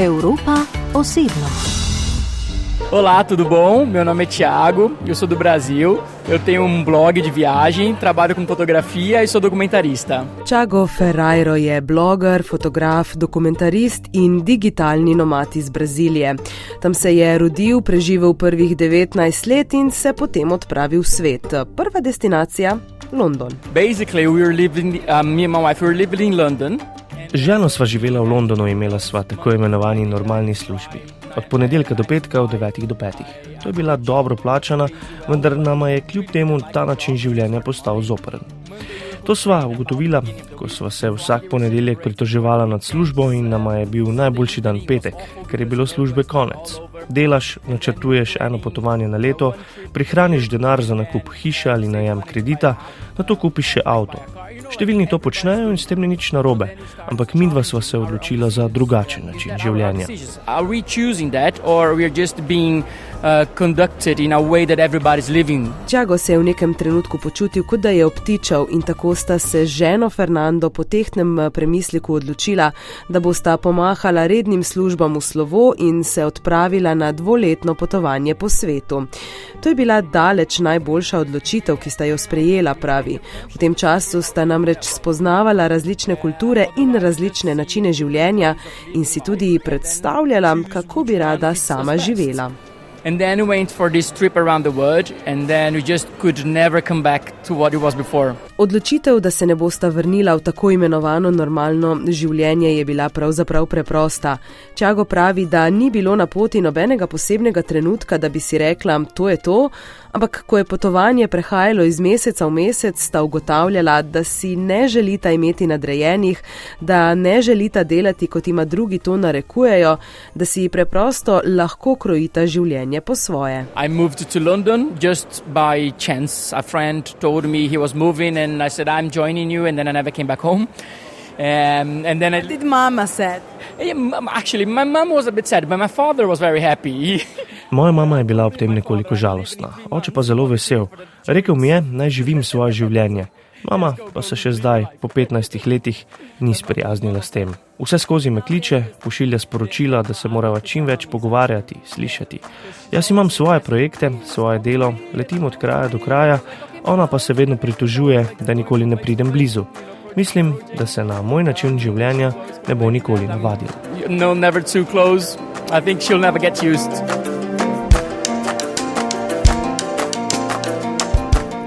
Europa osebno. Olá, tudo bom? Meu nome é Thiago, eu sou do Brasil, eu tenho blog de viagem, trabalho com fotografia e sou documentarista. Thiago Ferreiro je bloger, fotograf, dokumentarist in digitalni nomad iz Brazilije. Tam se je rodil, preživel prvih 19 let in se potem odpravil v svet. Prva destinacija? London. Basically, me and my wife were living in London. Ženo sva živela v Londonu in imela sva tako imenovani normalni službi. Od ponedeljka do petka, od 9 do 5. To je bila dobro plačana, vendar nama je kljub temu ta način življenja postal zoprn. To sva ugotovila, ko sva se vsak ponedeljek pritoževala nad službo in nama je bil najboljši dan petek, ker je bilo službe konec. Delaš, načrtuješ eno potovanje na leto, prihraniš denar za nakup hiše ali najem kredita, nato kupiš še avto. Številni to počnejo in s tem ni nič narobe, ampak midva sva se odločila za drugačen način življenja. Are we choosing that or we are just being conducted in a way that everybody's living? Thiago se je v nekem trenutku počutil, kot da je obtičal, in tako sta se z ženo Fernando po tehtnem premisliku odločila, da bosta pomahala rednim službam v slovo in se odpravila na 2-letno potovanje po svetu. To je bila daleč najboljša odločitev, ki sta jo sprejela, pravi. V tem času sta namreč spoznavala različne kulture in različne načine življenja in si tudi predstavljala, kako bi rada sama živela. And then we went for this trip around the world and then we just could never come back to what it was before. Odločitev, da se ne bosta vrnila v tako imenovano normalno življenje, je bila pravzaprav preprosta. Thiago pravi, da ni bilo na poti nobenega posebnega trenutka, da bi si rekla, to je to, ampak ko je potovanje prehajalo iz meseca v mesec, sta ugotavljala, da si ne želita imeti nadrejenih, da ne želita delati, kot ima drugi to narekujejo, da si preprosto lahko krojita življenje po svoje. I moved to London just by chance. A friend told me he was moving and I said, I'm joining you, and then I never came back home. And then What did Mama said? Actually, my mom was a bit sad, but my father was very happy. Moja mama je bila ob tem nekoliko žalostna, oče pa zelo vesel. Rekel mi je, naj živim svoje življenje. Mama pa se še zdaj, po 15 letih, ni sprijaznila s tem. Vse skozi me kliče, pošilja sporočila, da se morava čim več pogovarjati, slišati. Jaz imam svoje projekte, svoje delo, letim od kraja do kraja, ona pa se vedno pritožuje, da nikoli ne pridem blizu. Mislim, da se na moj način življenja ne bo nikoli navadila. No, never too close. I think she'll never get used.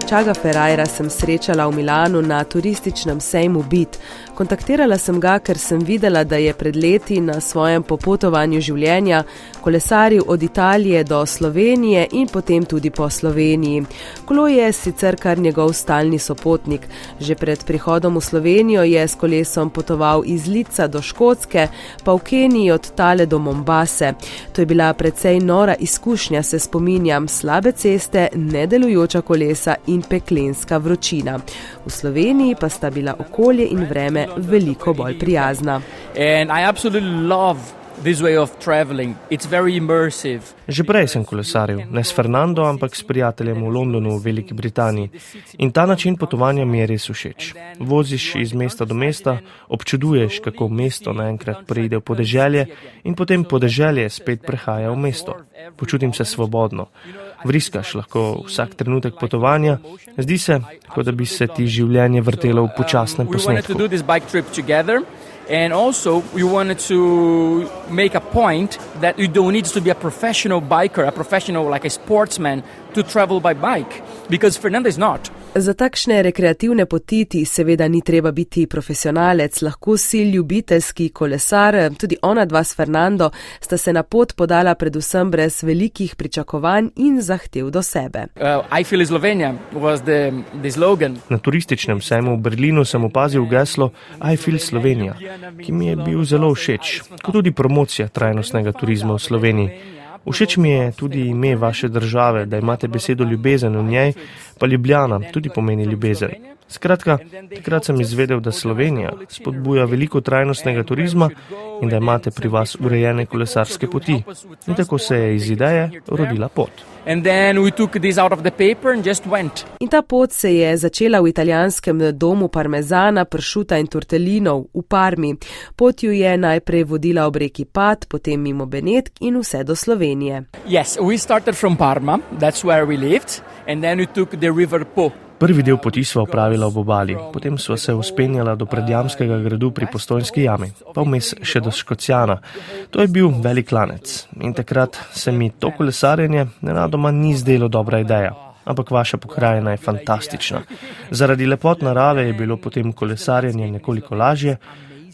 Thiaga Ferreira sem srečala v Milanu na turističnem sejmu BIT. Kontaktirala sem ga, ker sem videla, da je pred leti na svojem popotovanju življenja kolesaril od Italije do Slovenije in potem tudi po Sloveniji. Kolo je sicer kar njegov stalni sopotnik. Že pred prihodom v Slovenijo je s kolesom potoval iz Lica do Škotske, pa v Keniji od Tale do Mombase. To je bila precej nora izkušnja, se spominjam, slabe ceste, nedelujoča kolesa in peklenska vročina. V Sloveniji pa sta bila okolje in vreme veliko bolj prijazna. And I absolutely love this way of traveling. It's very immersive. Že prej sem kolesaril, ne s Fernando, ampak s prijateljem v Londonu v Veliki Britaniji. In ta način potovanja mi je res všeč. Voziš iz mesta do mesta, občuduješ, kako mesto naenkrat preide v podeželje in potem podeželje spet prehaja v mesto. Počutim se svobodno. Vriskaš lahko vsak trenutek potovanja. Zdi se, kot da bi se ti življenje vrtelo v počasnem posnetku. And also, we wanted to make a point that you don't need to be a professional biker, a professional, like a sportsman, to travel by bike, because Fernando is not. Za takšne rekreativne poti ti seveda ni treba biti profesionalec, lahko si ljubiteljski kolesar. Tudi ona dva s Fernando sta se na pot podala predvsem brez velikih pričakovanj in zahtev do sebe. I feel Slovenia was the slogan. Na turističnem sejmu v Berlinu sem opazil geslo I feel Slovenija, ki mi je bil zelo všeč, kot tudi promocija trajnostnega turizma v Sloveniji. Všeč mi je tudi ime vaše države, da imate besedo ljubezen v njej, pa Ljubljana tudi pomeni ljubezen. Skratka, takrat sem izvedel, da Slovenija spodbuja veliko trajnostnega turizma in da imate pri vas urejene kolesarske poti. In tako se je iz ideje rodila pot. And then we took this out of the paper and just went. In ta pot se je začela v italijanskem domu parmezana, pršuta in tortelinov v Parmi. Pot ju je najprej vodila ob reki Pat, potem mimo Benetk in vse do Slovenije. Yes, we started from Parma, that's where we lived, and then we took the river Po. Prvi del poti sva opravila ob obali, potem sva se uspenjala do Predjamskega gradu pri Postojnski jami, pa vmes še do Škocjana. To je bil velik lanec in takrat se mi to kolesarjenje nenadoma ni zdelo dobra ideja. Ampak vaša pokrajina je fantastična. Zaradi lepot narave je bilo potem kolesarjenje nekoliko lažje.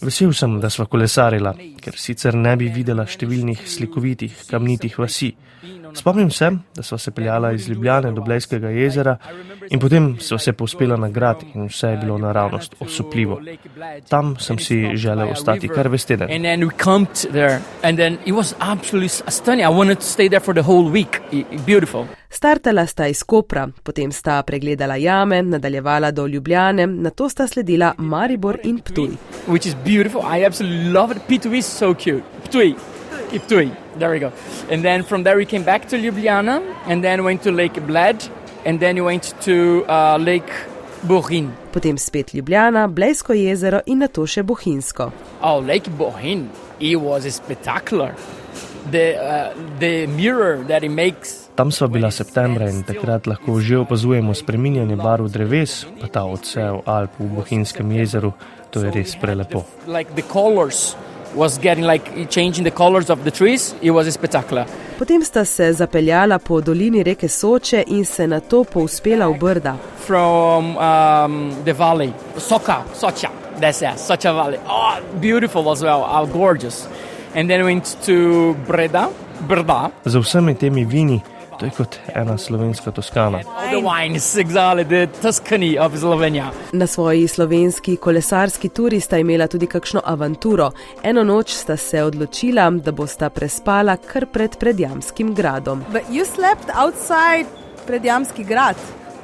Vesel sem, da sva kolesarila, ker sicer ne bi videla številnih slikovitih, kamnitih vasi. Spomnim se, da sva se peljala iz Ljubljane do Blejskega jezera in potem sva se povzpela na grad in vse je bilo naravnost osupljivo. Tam sem si želel ostati kar ves teden. And then we camped there and then it was absolutely stunning. I wanted to stay there for the whole week. Beautiful. Startala sta iz Kopra, potem sta pregledala jame, nadaljevala do Ljubljane, nato sta sledila Maribor in Ptuj. Which is beautiful. I absolutely love it. Ptuj is so cute. Ptuj. There we go. And then from there we came back to Ljubljana and then went to Lake Bled and then we went to Lake Bohinj. Potem spet Ljubljana, Blejsko jezero in nato še Bohinjsko. Oh, Lake Bohinj. It was spectacular. The mirror that it makes. Tam sva bila septembra in takrat lahko že opazujemo spreminjanje barv dreves, pa ta odsev Alp v Bohinjskem jezeru, to je res prelepo. Like the colors was getting like changing the colors of the trees. It was spectacular. Potem sta se zapeljala po dolini reke Soče in se nato povzpela v Brda. From the valley, Soča, that's it, Soča Valley. Oh, beautiful as well, gorgeous. And then went to Brda. Za vsemi temi vini, to je kot ena slovenska Toskana. The wines, exactly, the Tuscany of Slovenia. Na svoji slovenski kolesarski turi sta imela tudi kakšno avanturo. Eno noč sta se odločila, da bosta prespala kar pred Predjamskim gradom. But you slept outside Predjamski grad.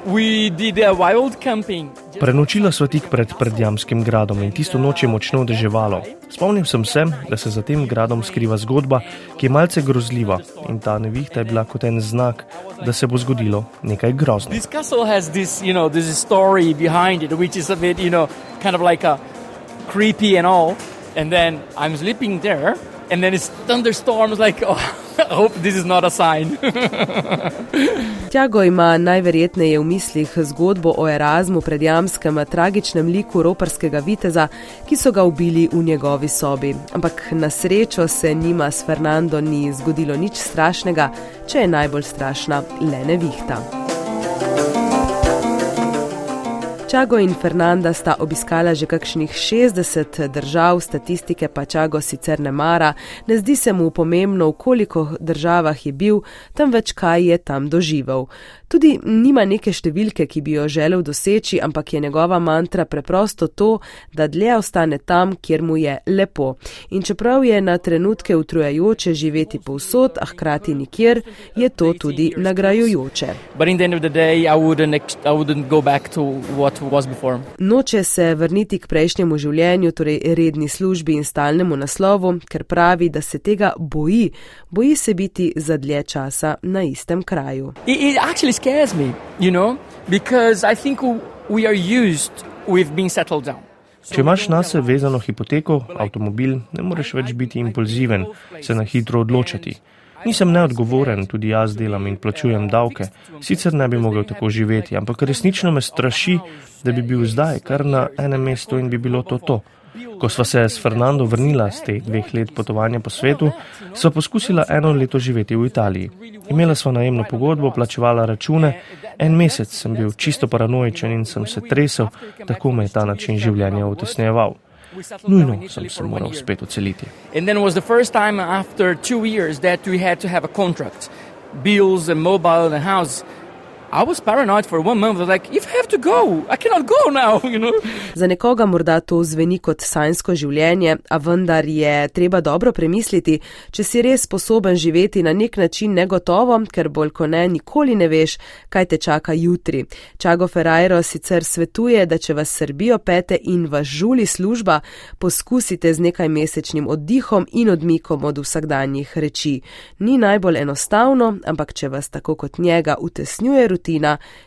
We did a wild camping. Prenočila sva tik pred Predjamskim gradom in tisto noč je močno deževalo. Spomnim sem se, da se za tem gradom skriva zgodba, ki je malce grozljiva in ta nevihta je bila kot en znak, da se bo zgodilo nekaj groznega. This castle has this, this story behind it, which is a bit, kind of like a creepy and all. And then I'm sleeping there and then it's thunderstorms like, oh, I hope this is not a sign. Tjago ima najverjetneje v mislih zgodbo o Erasmu Predjamskem, tragičnem liku roparskega viteza, ki so ga ubili v njegovi sobi. Ampak na srečo se njima s Fernando ni zgodilo nič strašnega, če je najbolj strašna le nevihta. Tjago in Fernanda sta obiskala že kakšnih 60 držav, statistike pa Tjago sicer ne mara, ne zdi se mu pomembno, v koliko državah je bil, temveč kaj je tam doživel. Tudi nima neke številke, ki bi jo želel doseči, ampak je njegova mantra preprosto to, da dlje ostane tam, kjer mu je lepo. In čeprav je na trenutke utrujajoče živeti povsod, a hkrati nikjer, je to tudi nagrajujoče. But in the end of the day, I wouldn't go back to what was before. Noče se vrniti k prejšnjemu življenju, torej redni službi in stalnemu naslovu, ker pravi, da se tega boji. Boji se biti za dlje časa na istem kraju. It actually scares me, because I think we are used with being settled down. Če imaš nase vezano hipoteko, avtomobil, ne moreš več biti impulziven, se na hitro odločati. Nisem neodgovoren, tudi jaz delam in plačujem davke. Sicer ne bi mogel tako živeti, ampak resnično me straši, da bi bil zdaj kar na enem mestu in bi bilo to. Ko sva se s Fernando vrnila z teh 2 let potovanja po svetu, sva poskusila 1 leto živeti v Italiji. Imela sva najemno pogodbo, plačevala račune, 1 mesec sem bil čisto paranoičen in sem se tresel, tako me je ta način življenja utesnjeval. Nujno sem se moral spet odseliti. And then was the first time after 2 years that we had to have a contract. Bills and mobile and house. I was paranoid for 1 month. I was like, if I have to go, I cannot go now, you know. Za nekoga morda to zveni kot sanjsko življenje, a vendar je treba dobro premisliti, če si res sposoben živeti na nek način negotovo, ker bolj ko ne, nikoli ne veš, kaj te čaka jutri. Thiago Ferreiro sicer svetuje, da če vas srbijo pete in vas žuli služba, poskusite z nekaj mesečnim oddihom in odmikom od vsakdanjih reči. Ni najbolj enostavno, ampak če vas tako kot njega utesnjuje rutina,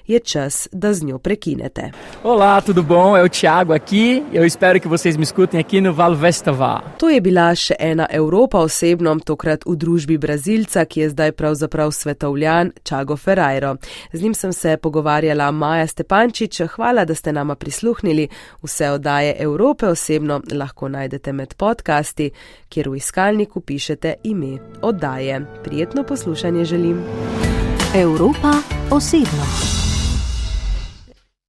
je čas, da z njo prekinete. Olá, tudo bom? É o Thiago aqui. Eu espero que vocês me escutem aqui no Val Vestava. To je bila še ena Evropa osebno, tokrat v družbi Brazilca, ki je zdaj pravzaprav svetovljan, Thiago Ferreiro. Z njim sem se pogovarjala Maja Stepančič. Hvala, da ste nama prisluhnili. Vse oddaje Evrope osebno lahko najdete med podcasti, kjer v iskalniku pišete ime oddaje. Prijetno poslušanje želim. Evropa osebno.